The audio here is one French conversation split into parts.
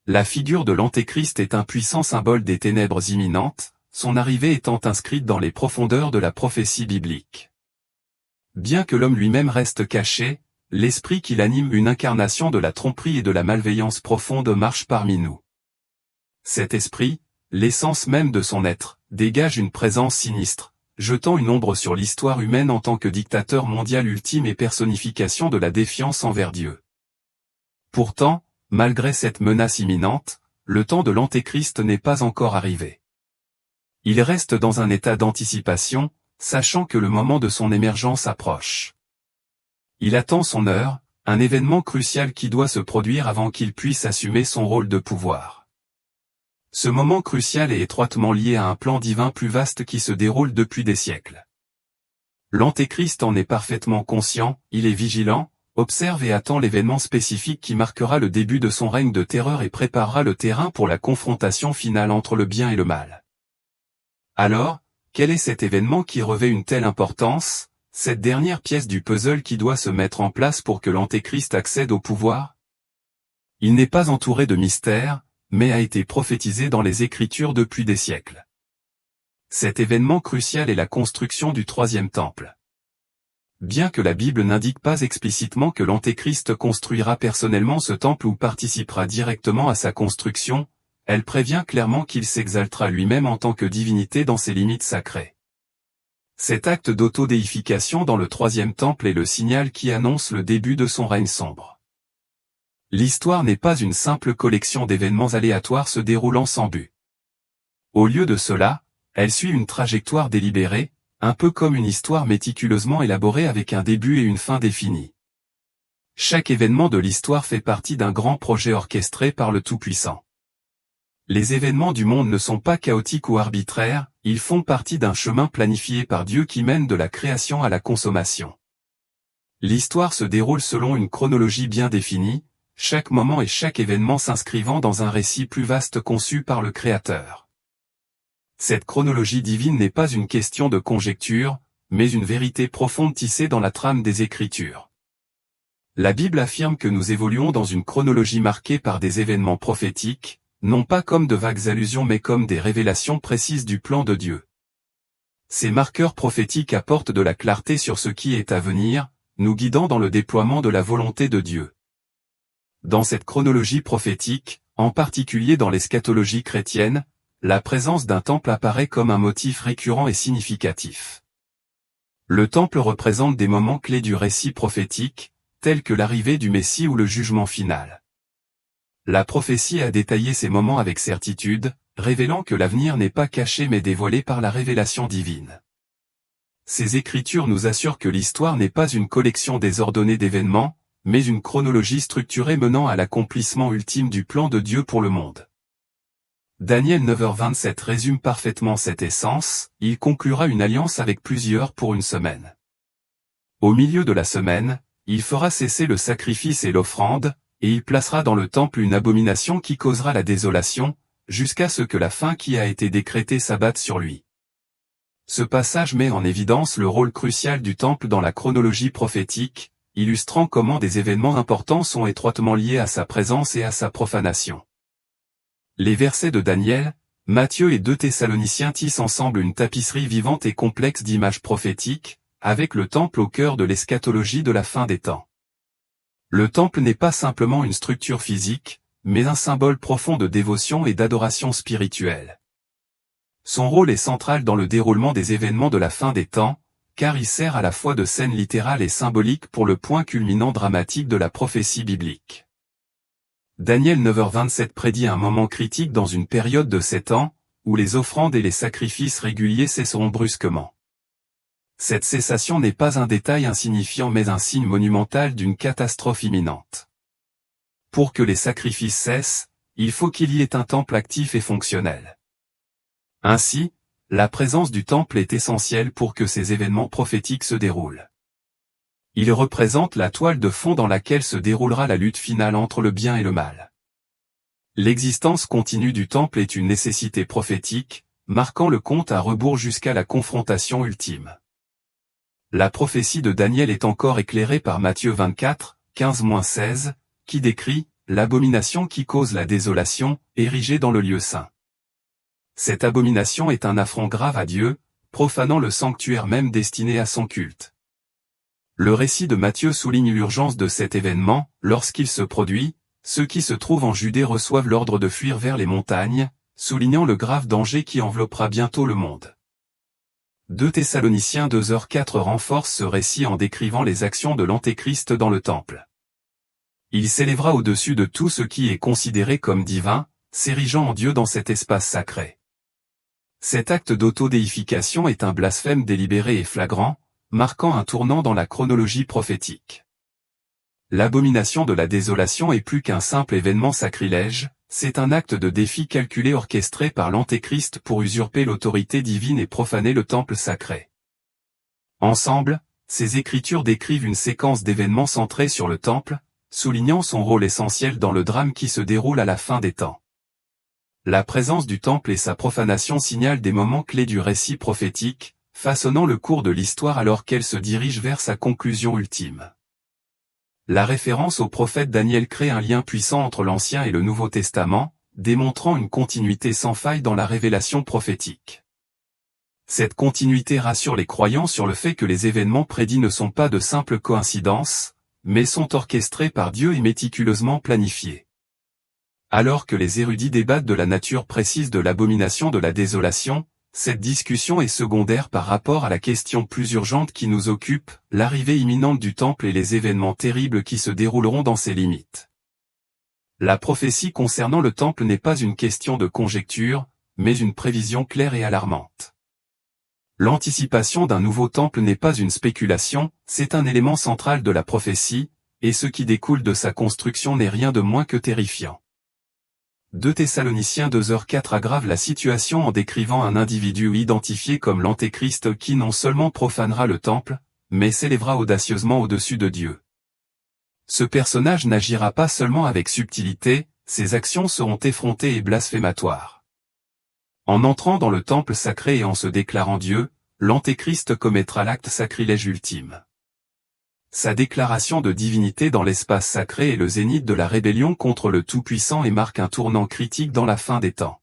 La figure de l'Antéchrist est un puissant symbole des ténèbres imminentes, son arrivée étant inscrite dans les profondeurs de la prophétie biblique. Bien que l'homme lui-même reste caché, l'esprit qui l'anime, une incarnation de la tromperie et de la malveillance profonde, marche parmi nous. Cet esprit, l'essence même de son être, dégage une présence sinistre, jetant une ombre sur l'histoire humaine en tant que dictateur mondial ultime et personnification de la défiance envers Dieu. Pourtant, malgré cette menace imminente, le temps de l'Antéchrist n'est pas encore arrivé. Il reste dans un état d'anticipation, sachant que le moment de son émergence approche. Il attend son heure, un événement crucial qui doit se produire avant qu'il puisse assumer son rôle de pouvoir. Ce moment crucial est étroitement lié à un plan divin plus vaste qui se déroule depuis des siècles. L'Antéchrist en est parfaitement conscient, il est vigilant, observe et attend l'événement spécifique qui marquera le début de son règne de terreur et préparera le terrain pour la confrontation finale entre le bien et le mal. Alors, quel est cet événement qui revêt une telle importance, cette dernière pièce du puzzle qui doit se mettre en place pour que l'Antéchrist accède au pouvoir? Il n'est pas entouré de mystère, mais a été prophétisé dans les Écritures depuis des siècles. Cet événement crucial est la construction du troisième temple. Bien que la Bible n'indique pas explicitement que l'Antéchrist construira personnellement ce temple ou participera directement à sa construction, elle prévient clairement qu'il s'exaltera lui-même en tant que divinité dans ses limites sacrées. Cet acte d'autodéification dans le troisième temple est le signal qui annonce le début de son règne sombre. L'histoire n'est pas une simple collection d'événements aléatoires se déroulant sans but. Au lieu de cela, elle suit une trajectoire délibérée, un peu comme une histoire méticuleusement élaborée avec un début et une fin définie. Chaque événement de l'histoire fait partie d'un grand projet orchestré par le Tout-Puissant. Les événements du monde ne sont pas chaotiques ou arbitraires, ils font partie d'un chemin planifié par Dieu qui mène de la création à la consommation. L'histoire se déroule selon une chronologie bien définie, chaque moment et chaque événement s'inscrivant dans un récit plus vaste conçu par le Créateur. Cette chronologie divine n'est pas une question de conjecture, mais une vérité profonde tissée dans la trame des Écritures. La Bible affirme que nous évoluons dans une chronologie marquée par des événements prophétiques, non pas comme de vagues allusions mais comme des révélations précises du plan de Dieu. Ces marqueurs prophétiques apportent de la clarté sur ce qui est à venir, nous guidant dans le déploiement de la volonté de Dieu. Dans cette chronologie prophétique, en particulier dans l'eschatologie chrétienne, la présence d'un temple apparaît comme un motif récurrent et significatif. Le temple représente des moments clés du récit prophétique, tels que l'arrivée du Messie ou le jugement final. La prophétie a détaillé ces moments avec certitude, révélant que l'avenir n'est pas caché mais dévoilé par la révélation divine. Ces écritures nous assurent que l'histoire n'est pas une collection désordonnée d'événements, mais une chronologie structurée menant à l'accomplissement ultime du plan de Dieu pour le monde. Daniel 9h27 résume parfaitement cette essence, il conclura une alliance avec plusieurs pour une semaine. Au milieu de la semaine, il fera cesser le sacrifice et l'offrande, et il placera dans le temple une abomination qui causera la désolation, jusqu'à ce que la fin qui a été décrétée s'abatte sur lui. Ce passage met en évidence le rôle crucial du temple dans la chronologie prophétique, illustrant comment des événements importants sont étroitement liés à sa présence et à sa profanation. Les versets de Daniel, Matthieu et 2 Thessaloniciens tissent ensemble une tapisserie vivante et complexe d'images prophétiques, avec le temple au cœur de l'eschatologie de la fin des temps. Le temple n'est pas simplement une structure physique, mais un symbole profond de dévotion et d'adoration spirituelle. Son rôle est central dans le déroulement des événements de la fin des temps, car il sert à la fois de scène littérale et symbolique pour le point culminant dramatique de la prophétie biblique. Daniel 9h27 prédit un moment critique dans une période de 7 ans, où les offrandes et les sacrifices réguliers cesseront brusquement. Cette cessation n'est pas un détail insignifiant mais un signe monumental d'une catastrophe imminente. Pour que les sacrifices cessent, il faut qu'il y ait un temple actif et fonctionnel. Ainsi, la présence du temple est essentielle pour que ces événements prophétiques se déroulent. Il représente la toile de fond dans laquelle se déroulera la lutte finale entre le bien et le mal. L'existence continue du temple est une nécessité prophétique, marquant le compte à rebours jusqu'à la confrontation ultime. La prophétie de Daniel est encore éclairée par Matthieu 24, 15-16, qui décrit l'abomination qui cause la désolation, érigée dans le lieu saint. Cette abomination est un affront grave à Dieu, profanant le sanctuaire même destiné à son culte. Le récit de Matthieu souligne l'urgence de cet événement. Lorsqu'il se produit, ceux qui se trouvent en Judée reçoivent l'ordre de fuir vers les montagnes, soulignant le grave danger qui enveloppera bientôt le monde. 2 Thessaloniciens 2h4 renforce ce récit en décrivant les actions de l'Antéchrist dans le temple. Il s'élèvera au-dessus de tout ce qui est considéré comme divin, s'érigeant en Dieu dans cet espace sacré. Cet acte d'autodéification est un blasphème délibéré et flagrant, marquant un tournant dans la chronologie prophétique. L'abomination de la désolation est plus qu'un simple événement sacrilège, c'est un acte de défi calculé orchestré par l'Antéchrist pour usurper l'autorité divine et profaner le temple sacré. Ensemble, ces écritures décrivent une séquence d'événements centrés sur le temple, soulignant son rôle essentiel dans le drame qui se déroule à la fin des temps. La présence du temple et sa profanation signalent des moments clés du récit prophétique, façonnant le cours de l'histoire alors qu'elle se dirige vers sa conclusion ultime. La référence au prophète Daniel crée un lien puissant entre l'Ancien et le Nouveau Testament, démontrant une continuité sans faille dans la révélation prophétique. Cette continuité rassure les croyants sur le fait que les événements prédits ne sont pas de simples coïncidences, mais sont orchestrés par Dieu et méticuleusement planifiés. Alors que les érudits débattent de la nature précise de l'abomination de la désolation, cette discussion est secondaire par rapport à la question plus urgente qui nous occupe, l'arrivée imminente du temple et les événements terribles qui se dérouleront dans ses limites. La prophétie concernant le temple n'est pas une question de conjecture, mais une prévision claire et alarmante. L'anticipation d'un nouveau temple n'est pas une spéculation, c'est un élément central de la prophétie, et ce qui découle de sa construction n'est rien de moins que terrifiant. 2 Thessaloniciens 2h4 aggrave la situation en décrivant un individu identifié comme l'Antéchrist qui non seulement profanera le temple, mais s'élèvera audacieusement au-dessus de Dieu. Ce personnage n'agira pas seulement avec subtilité, ses actions seront effrontées et blasphématoires. En entrant dans le temple sacré et en se déclarant Dieu, l'Antéchrist commettra l'acte sacrilège ultime. Sa déclaration de divinité dans l'espace sacré est le zénith de la rébellion contre le Tout-Puissant et marque un tournant critique dans la fin des temps.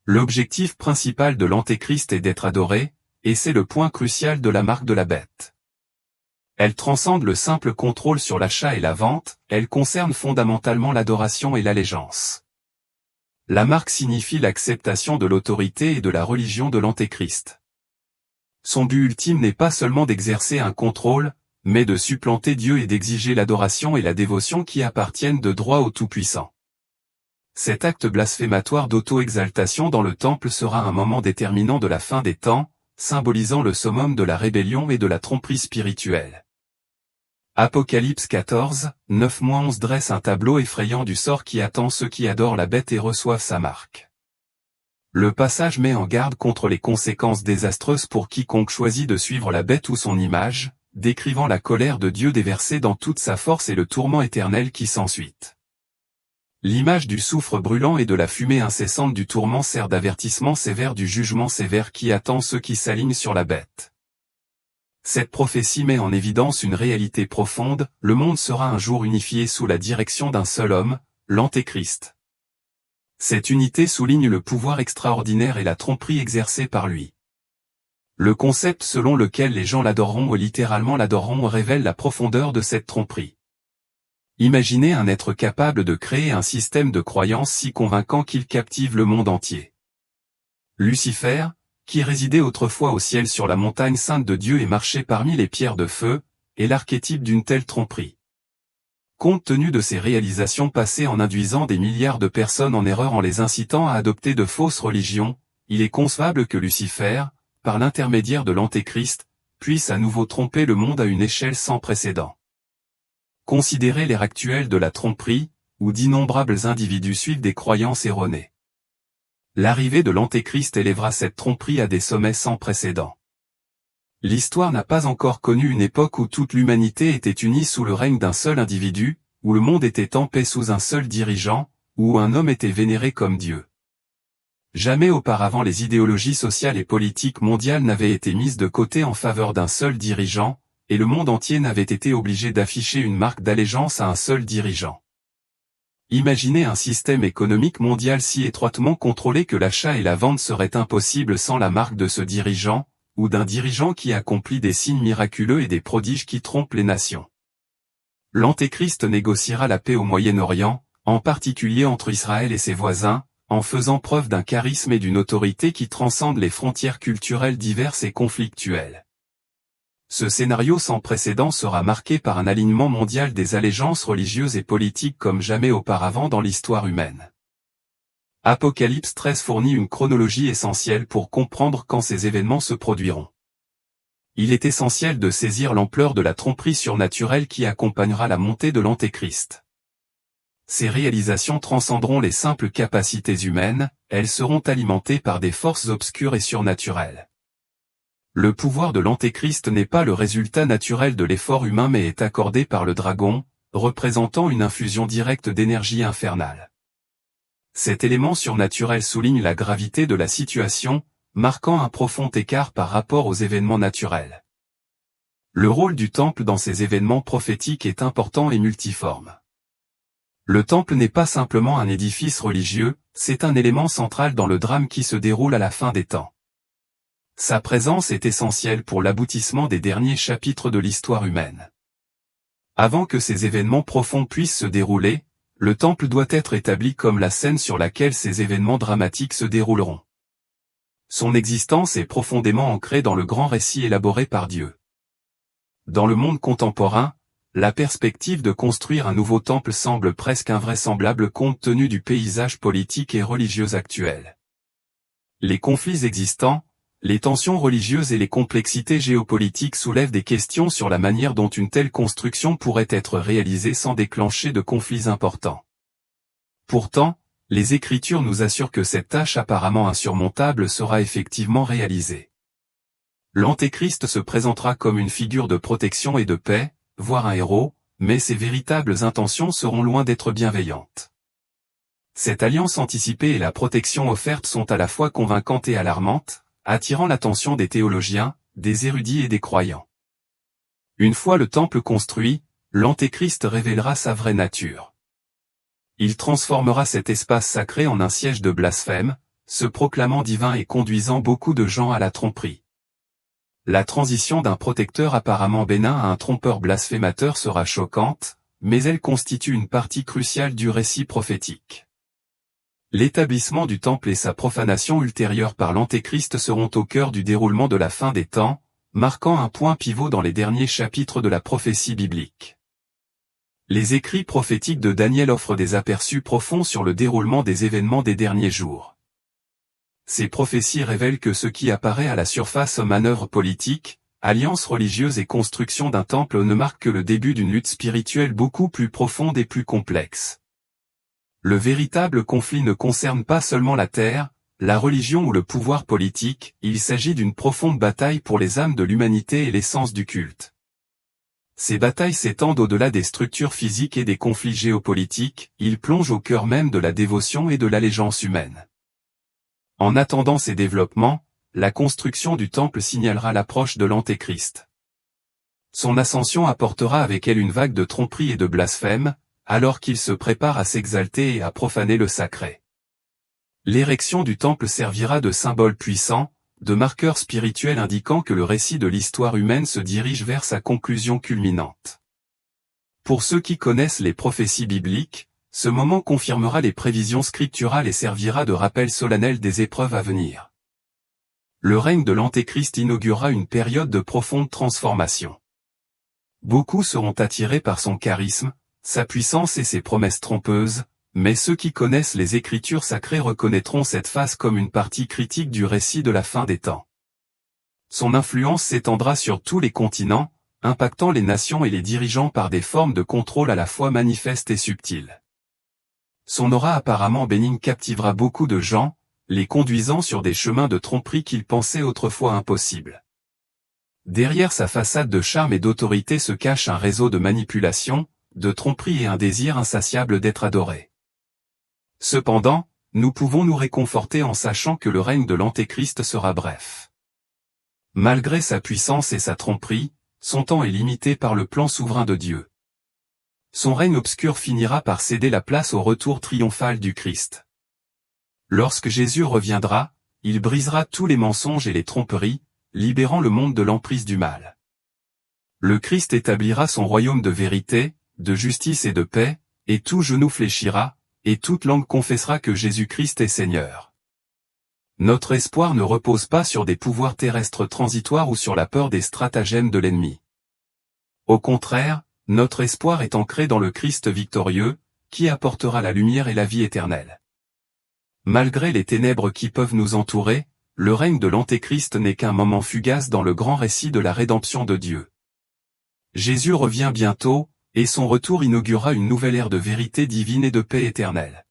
L'objectif principal de l'Antéchrist est d'être adoré, et c'est le point crucial de la marque de la bête. Elle transcende le simple contrôle sur l'achat et la vente, elle concerne fondamentalement l'adoration et l'allégeance. La marque signifie l'acceptation de l'autorité et de la religion de l'Antéchrist. Son but ultime n'est pas seulement d'exercer un contrôle, mais de supplanter Dieu et d'exiger l'adoration et la dévotion qui appartiennent de droit au Tout-Puissant. Cet acte blasphématoire d'auto-exaltation dans le temple sera un moment déterminant de la fin des temps, symbolisant le summum de la rébellion et de la tromperie spirituelle. Apocalypse 14, 9-11 dresse un tableau effrayant du sort qui attend ceux qui adorent la bête et reçoivent sa marque. Le passage met en garde contre les conséquences désastreuses pour quiconque choisit de suivre la bête ou son image, décrivant la colère de Dieu déversée dans toute sa force et le tourment éternel qui s'ensuit. L'image du soufre brûlant et de la fumée incessante du tourment sert d'avertissement sévère du jugement sévère qui attend ceux qui s'alignent sur la bête. Cette prophétie met en évidence une réalité profonde, le monde sera un jour unifié sous la direction d'un seul homme, l'Antéchrist. Cette unité souligne le pouvoir extraordinaire et la tromperie exercée par lui. Le concept selon lequel les gens l'adoreront ou littéralement l'adoreront révèle la profondeur de cette tromperie. Imaginez un être capable de créer un système de croyances si convaincant qu'il captive le monde entier. Lucifer, qui résidait autrefois au ciel sur la montagne sainte de Dieu et marchait parmi les pierres de feu, est l'archétype d'une telle tromperie. Compte tenu de ses réalisations passées en induisant des milliards de personnes en erreur en les incitant à adopter de fausses religions, il est concevable que Lucifer, par l'intermédiaire de l'Antéchrist, puisse à nouveau tromper le monde à une échelle sans précédent. Considérez l'ère actuelle de la tromperie, où d'innombrables individus suivent des croyances erronées. L'arrivée de l'Antéchrist élèvera cette tromperie à des sommets sans précédent. L'histoire n'a pas encore connu une époque où toute l'humanité était unie sous le règne d'un seul individu, où le monde était en paix sous un seul dirigeant, où un homme était vénéré comme Dieu. Jamais auparavant les idéologies sociales et politiques mondiales n'avaient été mises de côté en faveur d'un seul dirigeant, et le monde entier n'avait été obligé d'afficher une marque d'allégeance à un seul dirigeant. Imaginez un système économique mondial si étroitement contrôlé que l'achat et la vente seraient impossibles sans la marque de ce dirigeant, ou d'un dirigeant qui accomplit des signes miraculeux et des prodiges qui trompent les nations. L'Antéchrist négociera la paix au Moyen-Orient, en particulier entre Israël et ses voisins, en faisant preuve d'un charisme et d'une autorité qui transcendent les frontières culturelles diverses et conflictuelles. Ce scénario sans précédent sera marqué par un alignement mondial des allégeances religieuses et politiques comme jamais auparavant dans l'histoire humaine. Apocalypse 13 fournit une chronologie essentielle pour comprendre quand ces événements se produiront. Il est essentiel de saisir l'ampleur de la tromperie surnaturelle qui accompagnera la montée de l'Antéchrist. Ces réalisations transcenderont les simples capacités humaines, elles seront alimentées par des forces obscures et surnaturelles. Le pouvoir de l'Antéchrist n'est pas le résultat naturel de l'effort humain mais est accordé par le dragon, représentant une infusion directe d'énergie infernale. Cet élément surnaturel souligne la gravité de la situation, marquant un profond écart par rapport aux événements naturels. Le rôle du temple dans ces événements prophétiques est important et multiforme. Le temple n'est pas simplement un édifice religieux, c'est un élément central dans le drame qui se déroule à la fin des temps. Sa présence est essentielle pour l'aboutissement des derniers chapitres de l'histoire humaine. Avant que ces événements profonds puissent se dérouler, le temple doit être établi comme la scène sur laquelle ces événements dramatiques se dérouleront. Son existence est profondément ancrée dans le grand récit élaboré par Dieu. Dans le monde contemporain, la perspective de construire un nouveau temple semble presque invraisemblable compte tenu du paysage politique et religieux actuel. Les conflits existants, les tensions religieuses et les complexités géopolitiques soulèvent des questions sur la manière dont une telle construction pourrait être réalisée sans déclencher de conflits importants. Pourtant, les Écritures nous assurent que cette tâche apparemment insurmontable sera effectivement réalisée. L'Antéchrist se présentera comme une figure de protection et de paix, voire un héros, mais ses véritables intentions seront loin d'être bienveillantes. Cette alliance anticipée et la protection offerte sont à la fois convaincantes et alarmantes, attirant l'attention des théologiens, des érudits et des croyants. Une fois le temple construit, l'Antéchrist révélera sa vraie nature. Il transformera cet espace sacré en un siège de blasphème, se proclamant divin et conduisant beaucoup de gens à la tromperie. La transition d'un protecteur apparemment bénin à un trompeur blasphémateur sera choquante, mais elle constitue une partie cruciale du récit prophétique. L'établissement du temple et sa profanation ultérieure par l'Antéchrist seront au cœur du déroulement de la fin des temps, marquant un point pivot dans les derniers chapitres de la prophétie biblique. Les écrits prophétiques de Daniel offrent des aperçus profonds sur le déroulement des événements des derniers jours. Ces prophéties révèlent que ce qui apparaît à la surface manœuvre politique, alliance religieuse et construction d'un temple ne marque que le début d'une lutte spirituelle beaucoup plus profonde et plus complexe. Le véritable conflit ne concerne pas seulement la terre, la religion ou le pouvoir politique, il s'agit d'une profonde bataille pour les âmes de l'humanité et l'essence du culte. Ces batailles s'étendent au-delà des structures physiques et des conflits géopolitiques, ils plongent au cœur même de la dévotion et de l'allégeance humaine. En attendant ces développements, la construction du temple signalera l'approche de l'Antéchrist. Son ascension apportera avec elle une vague de tromperie et de blasphème, alors qu'il se prépare à s'exalter et à profaner le sacré. L'érection du temple servira de symbole puissant, de marqueur spirituel indiquant que le récit de l'histoire humaine se dirige vers sa conclusion culminante. Pour ceux qui connaissent les prophéties bibliques, ce moment confirmera les prévisions scripturales et servira de rappel solennel des épreuves à venir. Le règne de l'Antéchrist inaugurera une période de profonde transformation. Beaucoup seront attirés par son charisme, sa puissance et ses promesses trompeuses, mais ceux qui connaissent les Écritures sacrées reconnaîtront cette phase comme une partie critique du récit de la fin des temps. Son influence s'étendra sur tous les continents, impactant les nations et les dirigeants par des formes de contrôle à la fois manifestes et subtiles. Son aura apparemment bénigne captivera beaucoup de gens, les conduisant sur des chemins de tromperie qu'ils pensaient autrefois impossibles. Derrière sa façade de charme et d'autorité se cache un réseau de manipulation, de tromperie et un désir insatiable d'être adoré. Cependant, nous pouvons nous réconforter en sachant que le règne de l'Antéchrist sera bref. Malgré sa puissance et sa tromperie, son temps est limité par le plan souverain de Dieu. son règne obscur finira par céder la place au retour triomphal du Christ. Lorsque Jésus reviendra, il brisera tous les mensonges et les tromperies, libérant le monde de l'emprise du mal. Le Christ établira son royaume de vérité, de justice et de paix, et tout genou fléchira, et toute langue confessera que Jésus-Christ est Seigneur. Notre espoir ne repose pas sur des pouvoirs terrestres transitoires ou sur la peur des stratagèmes de l'ennemi. Au contraire, notre espoir est ancré dans le Christ victorieux, qui apportera la lumière et la vie éternelle. Malgré les ténèbres qui peuvent nous entourer, le règne de l'Antéchrist n'est qu'un moment fugace dans le grand récit de la rédemption de Dieu. Jésus revient bientôt, et son retour inaugurera une nouvelle ère de vérité divine et de paix éternelle.